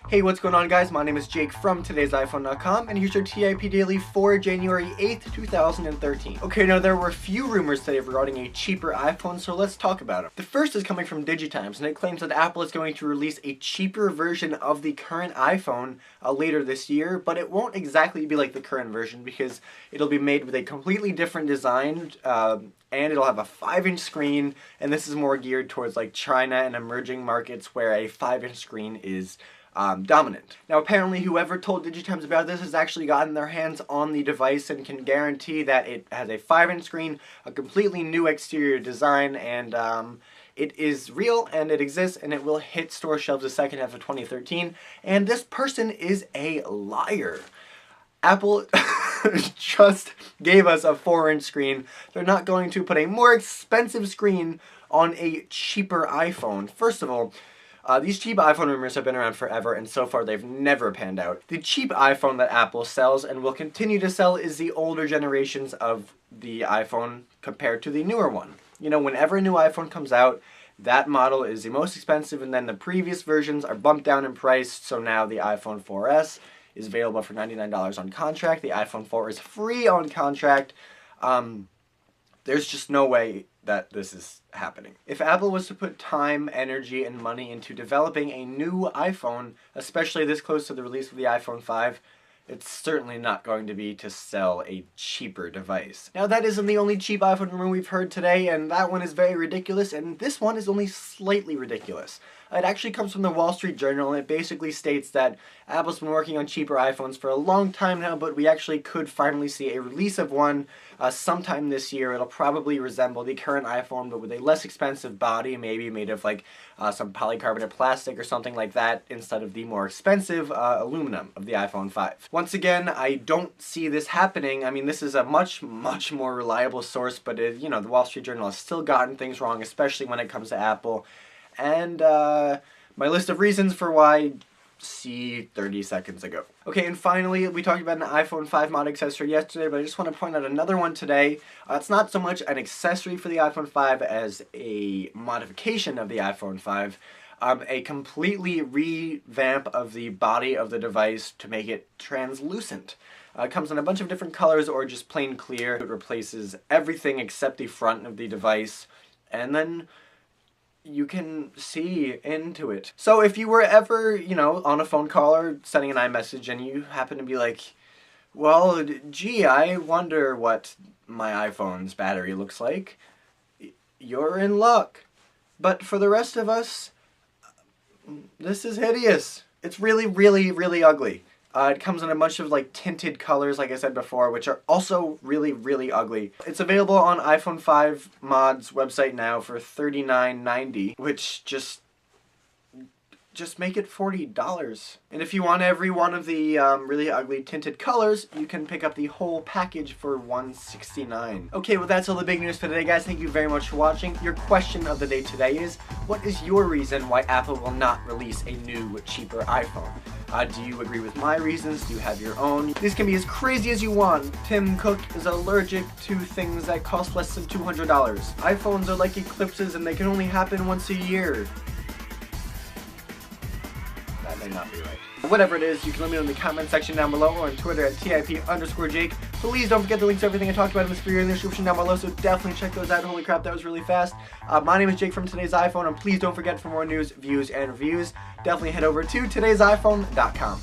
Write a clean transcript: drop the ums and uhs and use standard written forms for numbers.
Hey, what's going on, guys? My name is Jake from today'siphone.com, and here's your TIP Daily for January 8th, 2013. Okay, now there were a few rumors today regarding a cheaper iPhone, so let's talk about them. The first is coming from Digitimes, and it claims that Apple is going to release a cheaper version of the current iPhone later this year, but it won't exactly be like the current version because it'll be made with a completely different design, and it'll have a 5-inch screen, and this is more geared towards like China and emerging markets where a 5-inch screen is dominant. Now, apparently whoever told Digitimes about this has actually gotten their hands on the device and can guarantee that it has a 5-inch screen, a completely new exterior design, and it is real and it exists and it will hit store shelves the second half of 2013, and this person is a liar. Apple just gave us a 4-inch screen. They're not going to put a more expensive screen on a cheaper iPhone. First of all, these cheap iPhone rumors have been around forever, and so far they've never panned out. The cheap iPhone that Apple sells and will continue to sell is the older generations of the iPhone compared to the newer one. You know, whenever a new iPhone comes out, that model is the most expensive, and then the previous versions are bumped down in price, so now the iPhone 4S is available for $99 on contract. The iPhone 4 is free on contract. There's just no way that this is happening. If Apple was to put time, energy, and money into developing a new iPhone, especially this close to the release of the iPhone 5, it's certainly not going to be to sell a cheaper device. Now, that isn't the only cheap iPhone rumor we've heard today, and that one is very ridiculous, and this one is only slightly ridiculous. It actually comes from the Wall Street Journal, and it basically states that Apple's been working on cheaper iPhones for a long time now, but we actually could finally see a release of one sometime this year. It'll probably resemble the current iPhone, but with a less expensive body, maybe made of like some polycarbonate plastic or something like that, instead of the more expensive aluminum of the iPhone 5. Once again, I don't see this happening. I mean, this is a much more reliable source, but you know, the Wall Street Journal has still gotten things wrong, especially when it comes to Apple. And my list of reasons for why, see 30 seconds ago. Okay, and finally, we talked about an iPhone 5 mod accessory yesterday, but I just want to point out another one today. It's not so much an accessory for the iPhone 5 as a modification of the iPhone 5. A completely revamp of the body of the device to make it translucent. It comes in a bunch of different colors or just plain clear. It replaces everything except the front of the device, and then you can see into it. So if you were ever, you know, on a phone call or sending an iMessage and you happen to be like, well, gee, I wonder what my iPhone's battery looks like, you're in luck. But for the rest of us, this is hideous. It's really ugly. It comes in a bunch of like tinted colors, like I said before, which are also really ugly. It's available on iPhone 5 Mod's website now for $39.90, which just make it $40. And if you want every one of the really ugly tinted colors, you can pick up the whole package for $169. Okay, well, that's all the big news for today, guys. Thank you very much for watching. Your question of the day today is, what is your reason why Apple will not release a new, cheaper iPhone? Do you agree with my reasons? Do you have your own? These can be as crazy as you want. Tim Cook is allergic to things that cost less than $200. iPhones are like eclipses and they can only happen once a year. That may not be right. Whatever it is, you can let me know in the comment section down below or on Twitter at TIP_Jake. Please don't forget the links to everything I talked about in this video in the description down below, so definitely check those out. Holy crap, that was really fast. My name is Jake from Today's iPhone, and please don't forget, for more news, views, and reviews, definitely head over to today'siphone.com.